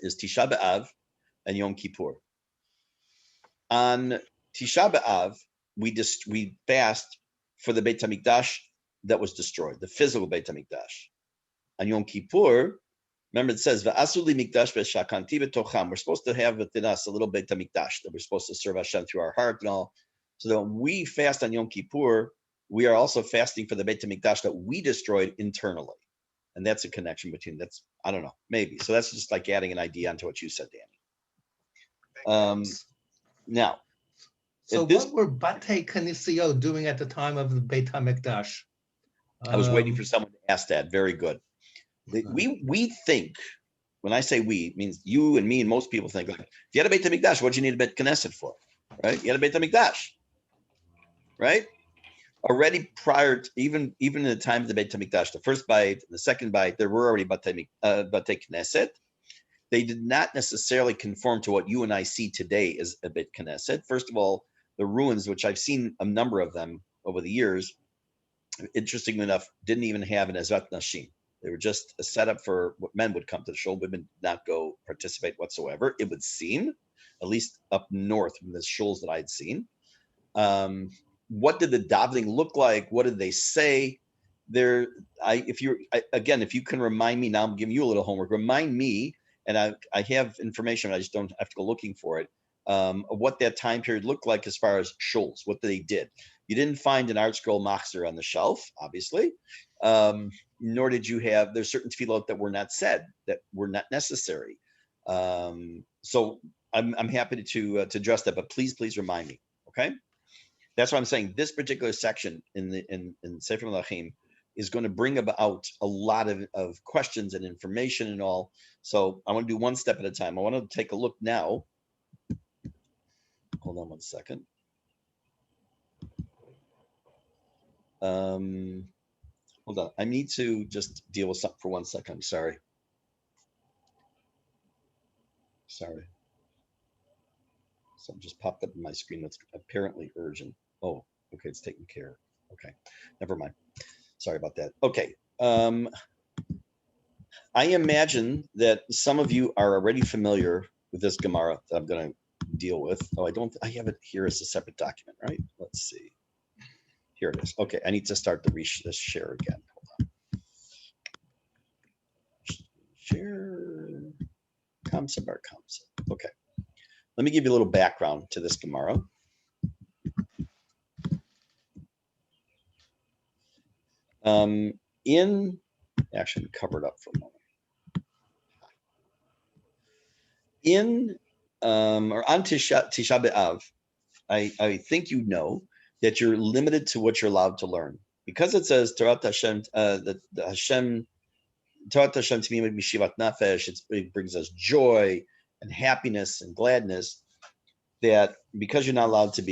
is Tisha B'Av and Yom Kippur. On Tisha B'Av, we fast for the Beit HaMikdash that was destroyed, the physical Beit HaMikdash. On Yom Kippur, remember it says, V'asu li mikdash v'shakanti b'tocham. We're supposed to have within us a little Beit HaMikdash that we're supposed to serve Hashem through our heart and all. So that when we fast on Yom Kippur, we are also fasting for the Beit HaMikdash that we destroyed internally. And that's a connection between, I don't know, maybe. So that's just like adding an idea onto what you said, Danny. Now, so what were Batei Knesset doing at the time of the Beit HaMikdash? I was waiting for someone to ask that. Very good. We think, when I say we, it means you and me and most people think, like, if you had a Beit HaMikdash, what do you need a Beit Knesset for? Right? You had a Beit HaMikdash. Right? Already prior to, even in the time of the Beit HaMikdash, the first bite, the second bite, there were already Batei Knesset. They did not necessarily conform to what you and I see today as a Beit Knesset. First of all, the ruins, which I've seen a number of them over the years, interestingly enough, didn't even have an Ezrat Nashim. They were just a setup for what men would come to the shul. Women did not go participate whatsoever, it would seem, at least up north from the shuls that I'd seen. What did the davening look like? What did they say? If you can remind me, now I'm giving you a little homework. Remind me, and I have information, I just don't have to go looking for it, of what that time period looked like as far as shuls, what they did. You didn't find an art scroll machzer on the shelf, obviously, nor did you have, there's certain tefillot that were not said, that were not necessary. So I'm happy to address that, but please remind me, okay? That's why I'm saying this particular section in Sefer Melachim is going to bring about a lot of questions and information and all. So I want to do one step at a time. I want to take a look now. Hold on one second. Hold on. I need to just deal with something for 1 second. I'm sorry. Something just popped up on my screen that's apparently urgent. Oh, okay, it's taken care of. Okay, never mind. Sorry about that. Okay. I imagine that some of you are already familiar with this Gemara that I'm going to deal with. Oh, I have it here as a separate document, right? Let's see. Here it is. Okay, I need to start this share again. Hold on. Share. Concept. Okay. Let me give you a little background to this Gemara. Actually cover it up for a moment. Or on Tisha B'Av, I think you know that you're limited to what you're allowed to learn. Because it says Torah Hashem, that Hashem, Torah Hashem T'mimah Mishivat Nafesh, it brings us joy and happiness and gladness, that because you're not allowed to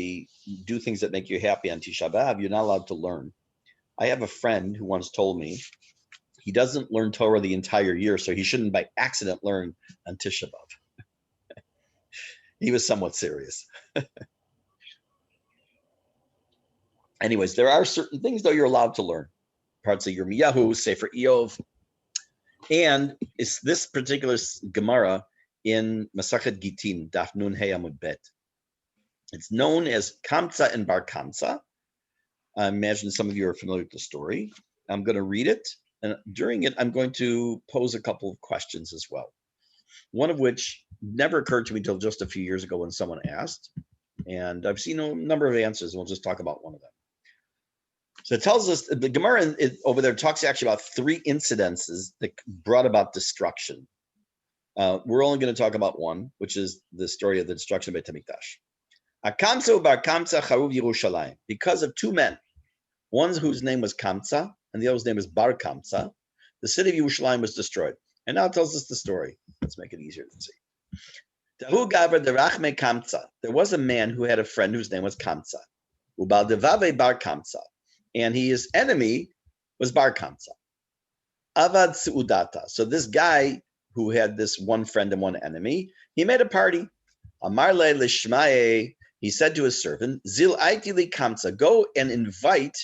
do things that make you happy on Tisha B'Av, you're not allowed to learn. I have a friend who once told me he doesn't learn Torah the entire year, so he shouldn't by accident learn on Tisha B'Av. He was somewhat serious. Anyways, there are certain things, though, you're allowed to learn. Parts of Yirmiyahu, Sefer Eov, and it's this particular Gemara in Masachet Gitin, Daf Nun Hey Amud Bet. It's known as Kamsa and Bar Kamsa. I imagine some of you are familiar with the story. I'm going to read it, and during it, I'm going to pose a couple of questions as well. One of which never occurred to me until just a few years ago when someone asked, and I've seen a number of answers, and we'll just talk about one of them. So it tells us, the Gemara over there talks actually about 3 incidences that brought about destruction. We're only going to talk about one, which is the story of the destruction of Beit HaMikdash. Akamsa bar Kamsa charuv Yerushalayim. Because of two men, one whose name was Kamsa and the other's name was Bar Kamsa, the city of Yerushalayim was destroyed. And now it tells us the story. Let's make it easier to see. Tahu Gavra derachme Kamsa. There was a man who had a friend whose name was Kamsa. Ubal devave Bar Kamsa. And his enemy was Bar Kamsa. Avad Seudata. So this guy who had this one friend and one enemy, he made a party. Amarle lishmae. He said to his servant, Zil aiti li Kamsa. Go and invite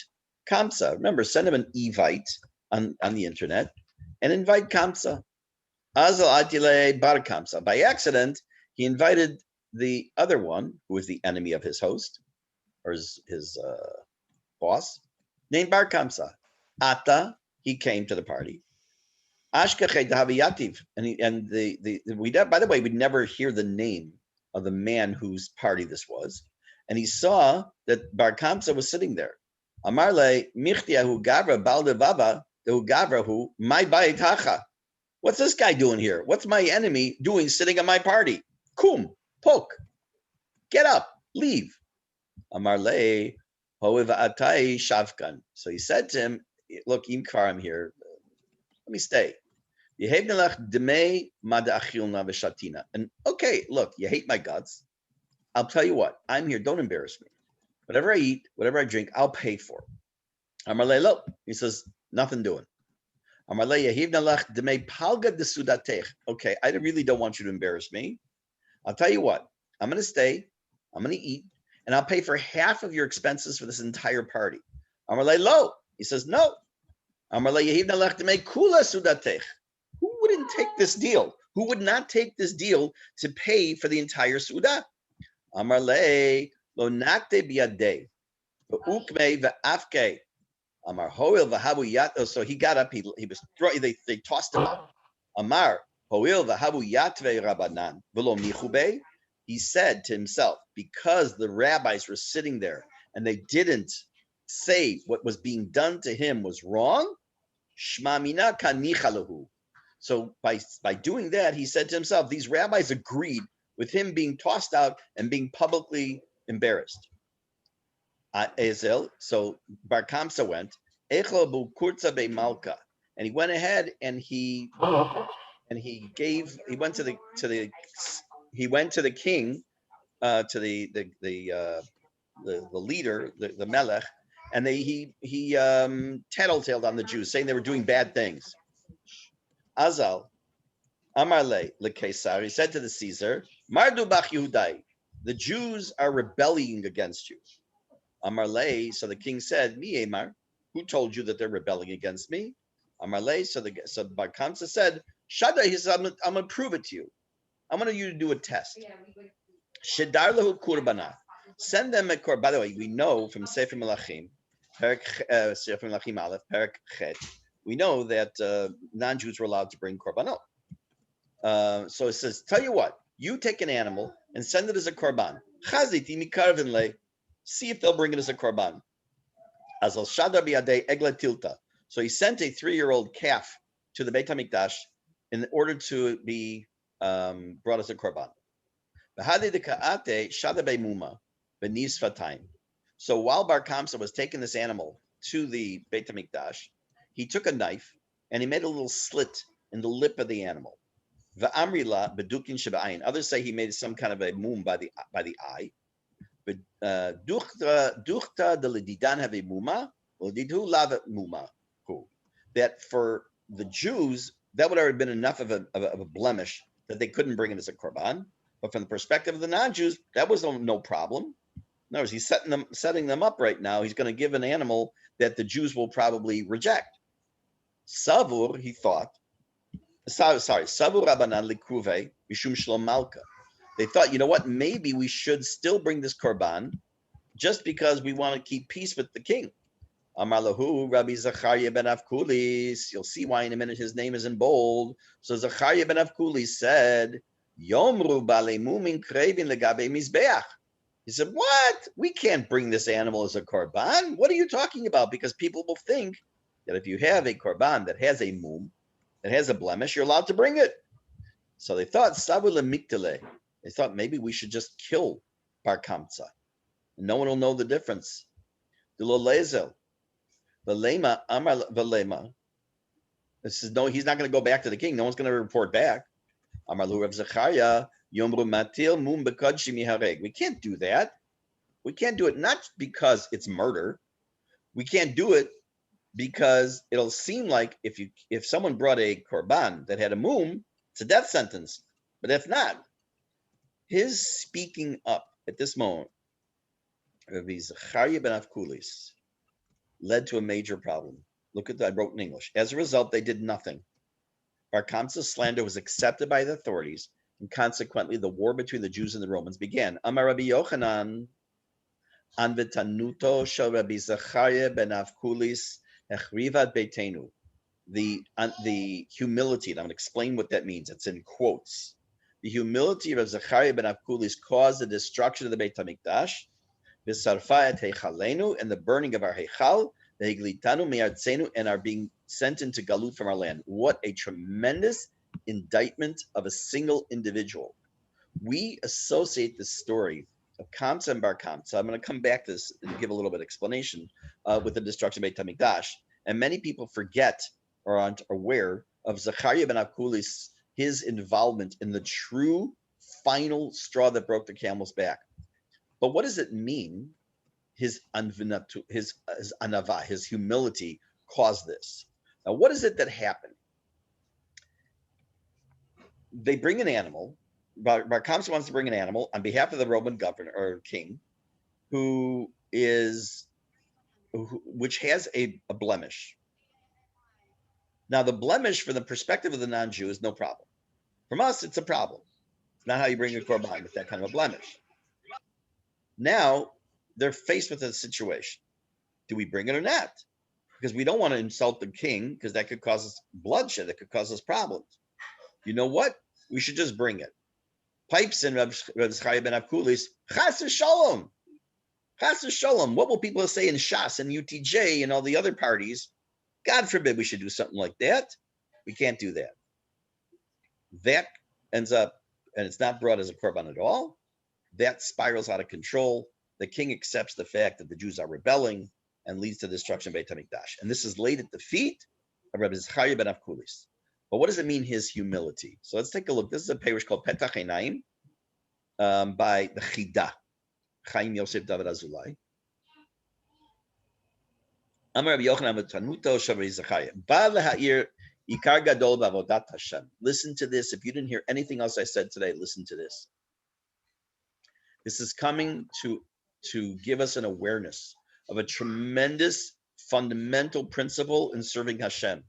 Kamsa. Remember, send him an evite on the internet and invite Kamsa. Azal aiti bar Kamsa. By accident, he invited the other one, who was the enemy of his host, or his boss, named Bar Kamsa. Ata, he came to the party. Ashkachet Haviyativ, and we by the way, we'd never hear the name of the man whose party this was, and he saw that Bar Kamsa was sitting there. Amarle Michtiahu Gavra Baldevava Hu Gavrahu my Bait Hacha. What's this guy doing here? What's my enemy doing sitting at my party? Kum, poke, get up, leave. Amarle Hoiva Atai Shavkan. So he said to him, look, Imkar, I'm here. Let me stay. And okay, look, you hate my guts. I'll tell you what, I'm here. Don't embarrass me. Whatever I eat, whatever I drink, I'll pay for. Amarle lo. He says, nothing doing. Okay, I really don't want you to embarrass me. I'll tell you what, I'm going to stay, I'm going to eat, and I'll pay for half of your expenses for this entire party. Amarle lo. He says, no. Amarle Yehiv to make kula sudatech. Who wouldn't take this deal? Who would not take this deal to pay for the entire suda? Amarle lo nakte biadeh, ukme ve'afke. Amar hoil v'habu yat. So he got up. He was they tossed him up. Amar hoil v'habu yatve rabanan v'lo michube. He said to himself, because the rabbis were sitting there and they didn't say what was being done to him was wrong. Shma mina kanichalahu. So by doing that, he said to himself, these rabbis agreed with him being tossed out and being publicly embarrassed. Ezel, so Bar Kamsa went, Echlo kurza be malka, and he went ahead and he went to the king, to the leader, the melech, and he tattletaled on the Jews, saying they were doing bad things. Azal, Amarle lekesar, he said to the Caesar, Mardu bach Yehudai, the Jews are rebelling against you. Amarle, so the king said, Mi Emar, who told you that they're rebelling against me? Amarle, so Bar Kamsa said, Shada, he said, I'm going to prove it to you. I'm going to do a test. Shedar lehu kurbana. Send them a korban. By the way, we know from Sefer Melachim, Sefer Melachim Aleph, Perek Chet, we know that non-Jews were allowed to bring korbanot. So it says, tell you what, you take an animal and send it as a korban. Chaziti mikarvin le. See if they'll bring it as a korban. Azal shadar biadei egla tilta. So he sent a 3-year-old calf to the Beit HaMikdash in order to be brought as a korban. So while Bar Kamsa was taking this animal to the Beit HaMikdash, he took a knife and he made a little slit in the lip of the animal. Others say he made some kind of a mum by the eye. That for the Jews, that would have been enough of a blemish that they couldn't bring it as a korban. But from the perspective of the non-Jews, that was no problem. In other words, he's setting them up right now. He's going to give an animal that the Jews will probably reject. Savur, he thought. Savur Rabbanan likruve mishum shlom malka. They thought, you know what? Maybe we should still bring this korban just because we want to keep peace with the king. Amar lahu Rabbi Zachariah ben Avkulis. You'll see why in a minute his name is in bold. So Zachariah ben Avkulis said, Yomru bale mumin krevin legabe mizbeach. He said, what? We can't bring this animal as a korban. What are you talking about? Because people will think that if you have a korban that has a mum, that has a blemish, you're allowed to bring it. So they thought They thought maybe we should just kill Bar Kamsa. No one will know the difference. This is no, he's not going to go back to the king. No one's going to report back. We can't do that. We can't do it not because it's murder. We can't do it because it'll seem like if someone brought a korban that had a mum, it's a death sentence. But if not, his speaking up at this moment, Rabbi Zechariah ben Avkulis, led to a major problem. Look at that, I wrote in English. As a result, they did nothing. Bar Kamsa's slander was accepted by the authorities, and consequently, the war between the Jews and the Romans began. Amar Rabbi Yochanan, an v'tanuto shel Rabbi Zechariah ben Avkulis hechrivat beitenu. The humility, and I'm going to explain what that means. It's in quotes. The humility of Zechariah ben Avkulis caused the destruction of the Beit HaMikdash, v'sarfa et heichalenu, and the burning of our heichal, v'higlitanu me'artzenu, and our being sent into galut from our land. What a tremendous indictment of a single individual. We associate this story of Kamsa and Bar Kamsa. I'm going to come back to this and give a little bit of explanation with the destruction of Beit HaMikdash. And many people forget or aren't aware of Zechariah ben Avkulis, his involvement in the true final straw that broke the camel's back. But what does it mean? His anava, his humility caused this. Now, what is it that happened? They bring an animal. Bar Kamsa wants to bring an animal on behalf of the Roman governor or king, which has a blemish. Now, the blemish, from the perspective of the non-Jew, is no problem. From us, it's a problem. It's not how you bring a korban with that kind of a blemish. Now, they're faced with a situation. Do we bring it or not? Because we don't want to insult the king, because that could cause us bloodshed. That could cause us problems. You know what? We should just bring it. Pipes in Reb Zechariah ben Avkulis, Chas v'shalom. Chas v'shalom. What will people say in Shas and UTJ and all the other parties? God forbid we should do something like that. We can't do that. That ends up, and it's not brought as a korban at all. That spirals out of control. The king accepts the fact that the Jews are rebelling and leads to the destruction of Beit HaMikdash. And this is laid at the feet of Rabbi Zechariah ben Avkulis. But what does it mean, his humility? So let's take a look. This is a parish called Petach Einaim by the Chida, Chaim Yosef David Azulai. Amar Rabbi Yochanan v'tanuto shel Rabbi Zechariah. Ba laha'ir ikar gadol b'avodat Hashem. Listen to this. If you didn't hear anything else I said today, listen to this. This is coming to give us an awareness of a tremendous fundamental principle in serving Hashem.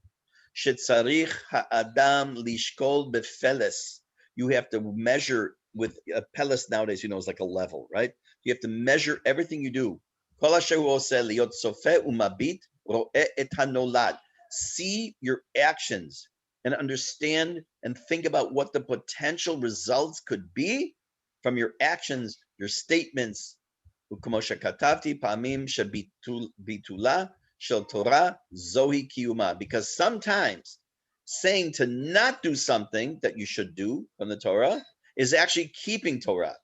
Shetzarich ha'adam lishkol befeles. You have to measure with a peles nowadays, is like a level, right? You have to measure everything you do. Kol asher hu oseh liot sofeh umabit ro'eh et hanolad. See your actions and understand and think about what the potential results could be from your actions, your statements. U'kmo shekatavti pa'amim shebitula shel Torah zohi kiyuma. Because sometimes saying to not do something that you should do from the Torah is actually keeping Torah.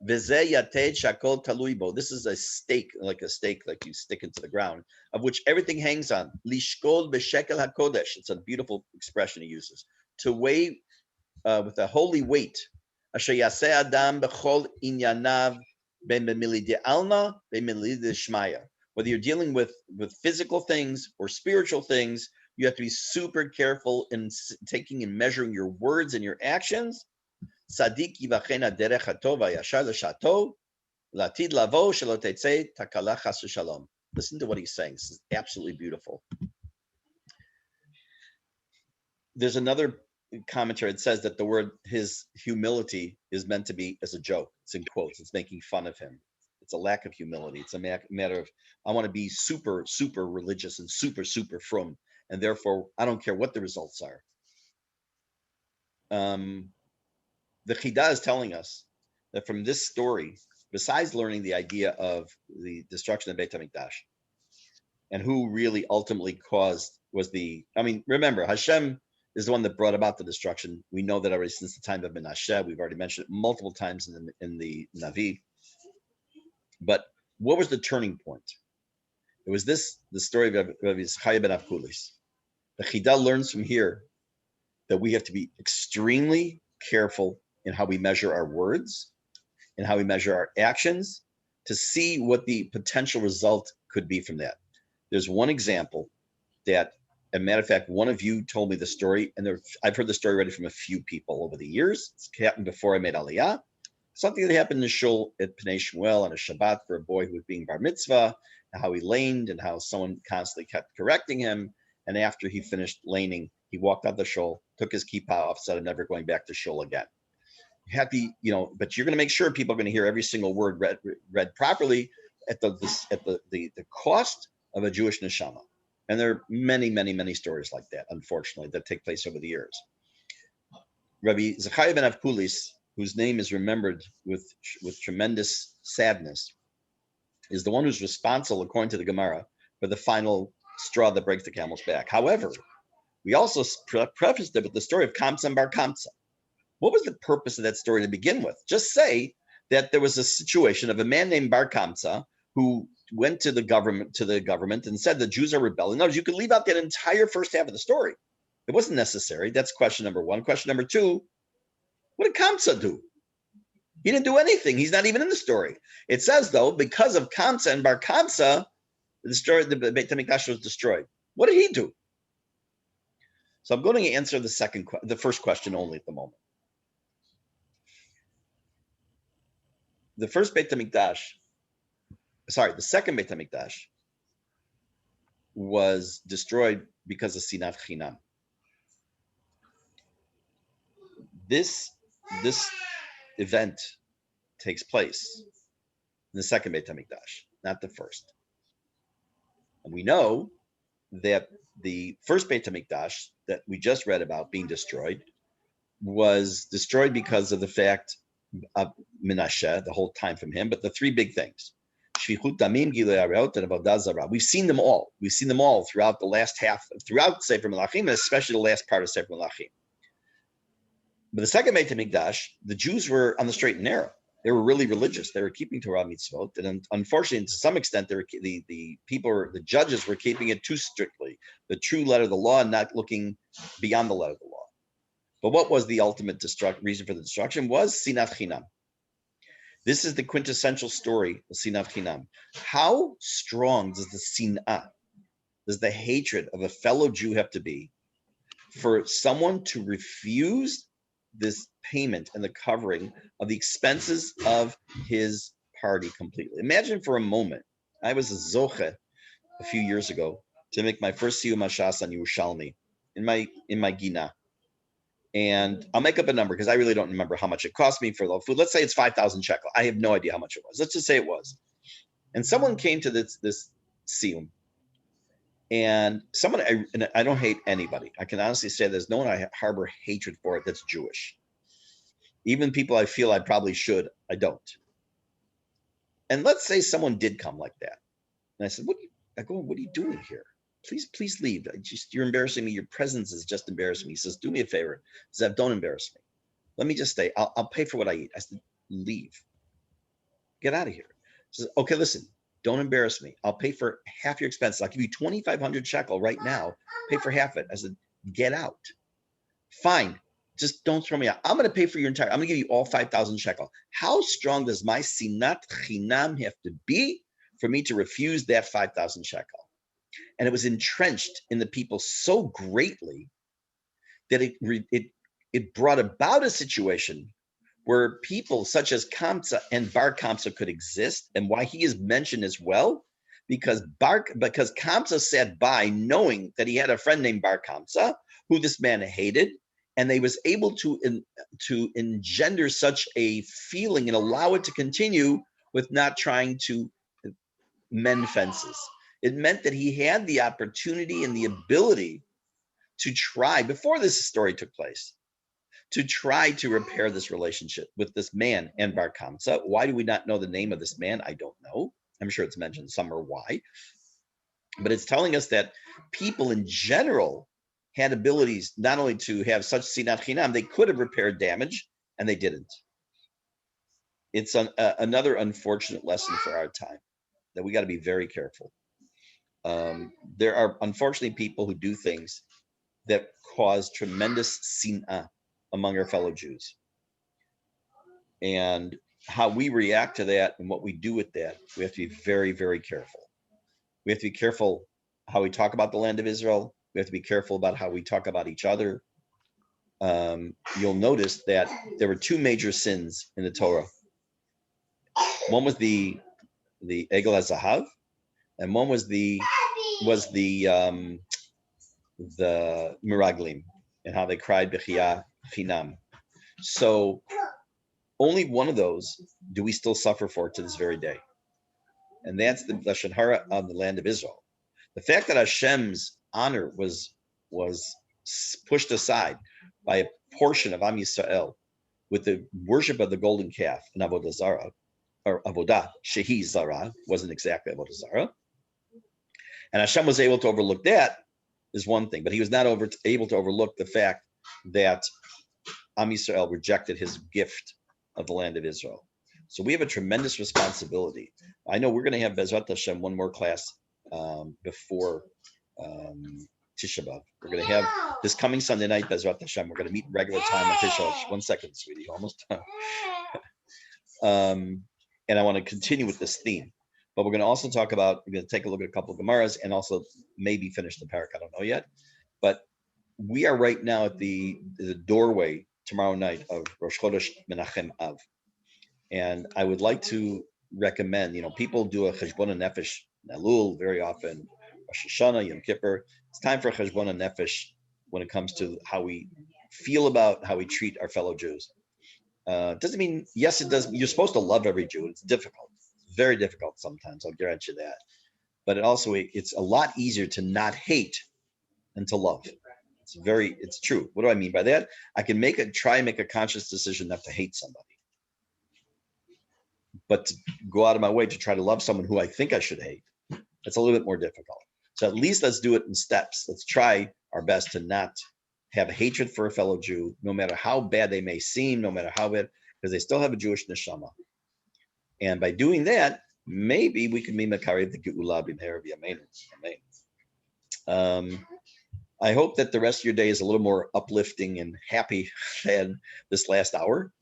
V'zeh yated shakol talui bo. This is a stake like you stick into the ground, of which everything hangs on. Lishkol b'shekel hakodesh. It's a beautiful expression he uses. To weigh with a holy weight. Asher yaseh adam b'chol inyanav ben b'milidei alma ben b'milidei shmaya. Whether you're dealing with physical things or spiritual things, you have to be super careful in taking and measuring your words and your actions. Sadik yivachena derech hatova yashar l'shato latid lavo shelo tetzei takala chas v'shalom. Listen to what he's saying. This is absolutely beautiful. There's another commentary that says that the word his humility is meant to be as a joke. It's in quotes. It's making fun of him. It's a lack of humility. It's a matter of, I want to be super, super religious and super, super frum, and therefore I don't care what the results are. The Chida is telling us that from this story, besides learning the idea of the destruction of Beit HaMikdash and who really ultimately remember, Hashem is the one that brought about the destruction. We know that already since the time of Menashe. We've already mentioned it multiple times in the Navi. But what was the turning point? It was the story of Rabbi Zechariah ben Avkulis. The Chida learns from here that we have to be extremely careful in how we measure our words and how we measure our actions to see what the potential result could be from that. There's one example that, as a matter of fact, one of you told me the story, and I've heard the story already from a few people over the years. It's happened before I made Aliyah. Something that happened in the shul at Pnei Shmuel on a Shabbat for a boy who was being bar mitzvah, and how he laned and how someone constantly kept correcting him. And after he finished laning, he walked out the shul, took his kippah off, said, "I'm never going back to shul again." Happy, but you're going to make sure people are going to hear every single word read properly at the cost of a Jewish neshama. And there are many, many, many stories like that, unfortunately, that take place over the years. Rabbi Zechariah ben Avkulis, whose name is remembered with tremendous sadness, is the one who's responsible, according to the Gemara, for the final straw that breaks the camel's back. However, we also prefaced it with the story of Kamsa and Bar Kamsa. What was the purpose of that story to begin with? Just say that there was a situation of a man named Bar Kamsa who went to the government and said the Jews are rebelling. No, you could leave out that entire first half of the story. It wasn't necessary. That's question number one. Question number two, what did Kamsa do? He didn't do anything. He's not even in the story. It says, though, because of Kamsa and Bar Kamsa, the Beit HaMikdash was destroyed. What did he do? So I'm going to answer the first question only at the moment. The second Beit HaMikdash was destroyed because of Sinat Chinam. This event takes place in the second Beit HaMikdash, not the first. And we know that the first Beit HaMikdash that we just read about being destroyed was destroyed because of the fact of Menashe, the whole time from him, but the three big things. Shvichut Damim, Gilui Arayot, and Avodah Zarah. We've seen them all. We've seen them all throughout the last throughout Sefer Melachim, and especially the last part of Sefer Melachim. But the second Beit HaMikdash, the Jews were on the straight and narrow. They were really religious. They were keeping Torah mitzvot, and unfortunately, to some extent, the judges were keeping it too strictly, the true letter of the law, and not looking beyond the letter of the law. But what was the ultimate reason for the destruction? Was Sinat Chinam. This is the quintessential story of Sinat Chinam. How strong does the sin'ah, does the hatred of a fellow Jew have to be for someone to refuse this payment and the covering of the expenses of his party completely? Imagine for a moment, I was a zoche a few years ago to make my first siyum hashas on Yerushalmi in my gina. And I'll make up a number because I really don't remember how much it cost me for the food. Let's say it's 5,000 shekel. I have no idea how much it was. Let's just say it was. And someone came to this siyum, and I don't hate anybody. I can honestly say there's no one I harbor hatred for it that's Jewish. Even people I feel I probably should, I don't. And let's say someone did come like that. And I said, what are you doing here? Please leave. You're embarrassing me. Your presence is just embarrassing me. He says, do me a favor. Zev, don't embarrass me. Let me just stay. I'll pay for what I eat. I said, leave. Get out of here. He says, okay, listen, don't embarrass me. I'll pay for half your expenses. I'll give you 2,500 shekel right now. Pay for half it. I said, get out. Fine. Just don't throw me out. I'm going to pay for I'm going to give you all 5,000 shekel. How strong does my sinat chinam have to be for me to refuse that 5,000 shekel? And it was entrenched in the people so greatly that it brought about a situation where people such as Kamsa and Bar Kamsa could exist. And why he is mentioned as well, because Kamsa sat by knowing that he had a friend named Bar Kamsa, who this man hated, and they was able to engender such a feeling and allow it to continue with not trying to mend fences. It meant that he had the opportunity and the ability to try, before this story took place, to try to repair this relationship with this man and Bar Kamsa. Why do we not know the name of this man? I don't know. I'm sure it's mentioned somewhere why. But it's telling us that people in general had abilities not only to have such sinat chinam, they could have repaired damage, and they didn't. It's another unfortunate lesson for our time that we got to be very careful. There are unfortunately people who do things that cause tremendous sin'ah among our fellow Jews. And how we react to that and what we do with that, we have to be very, very careful. We have to be careful how we talk about the land of Israel. We have to be careful about how we talk about each other. You'll notice that there were two major sins in the Torah. One was the Egel HaZahav, and one was the Miraglim, and how they cried Bechiyah Chinam. So only one of those do we still suffer for to this very day. And that's the Lashon Hara of the land of Israel. The fact that Hashem's honor was pushed aside by a portion of Am Yisrael with the worship of the golden calf and Avodah Zarah, or Avodah Shehi Zarah, wasn't exactly Avodah Zarah. And Hashem was able to overlook that is one thing, but he was not able to overlook the fact that Am Yisrael rejected his gift of the land of Israel. So we have a tremendous responsibility. I know we're going to have Bezrat Hashem one more class before Tisha B'Av. We're going to have this coming Sunday night, Bezrat Hashem. We're going to meet regular time on Tisha B'Av. 1 second, sweetie, almost done. And I want to continue with this theme. But we're going to also talk about, we're going to take a look at a couple of Gemaras and also maybe finish the parak. I don't know yet. But we are right now at the doorway tomorrow night of Rosh Chodesh Menachem Av. And I would like to recommend, people do a Cheshbon Nefesh Elul very often, Rosh Hashanah, Yom Kippur. It's time for a Cheshbon Nefesh when it comes to how we feel about how we treat our fellow Jews. Doesn't mean, yes, it does. You're supposed to love every Jew. It's difficult. It's very difficult sometimes. I'll grant you that. But it's a lot easier to not hate than to love. It's true. What do I mean by that? I can try and make a conscious decision not to hate somebody. But to go out of my way to try to love someone who I think I should hate, it's a little bit more difficult. So at least let's do it in steps. Let's try our best to not have hatred for a fellow Jew, no matter how bad they may seem, no matter how bad, because they still have a Jewish neshama. And by doing that, maybe we can be Makari the Geula b'Meher v'Yameinu. Amen. I hope that the rest of your day is a little more uplifting and happy than this last hour.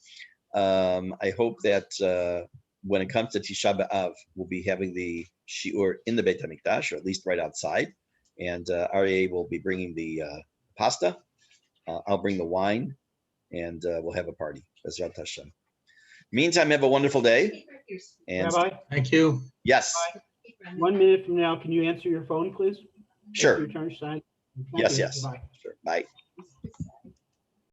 I hope that when it comes to Tisha B'Av, we'll be having the shiur in the Beit HaMikdash, or at least right outside. And Aryeh will be bringing the pasta. I'll bring the wine, and we'll have a party. Bezrat Hashem. Meantime, have a wonderful day. And Rabbi? Thank you. yes. 1 minute from now, can you answer your phone, please? Sure. Your turn, Stein. Yes. Bye. Sure. Bye.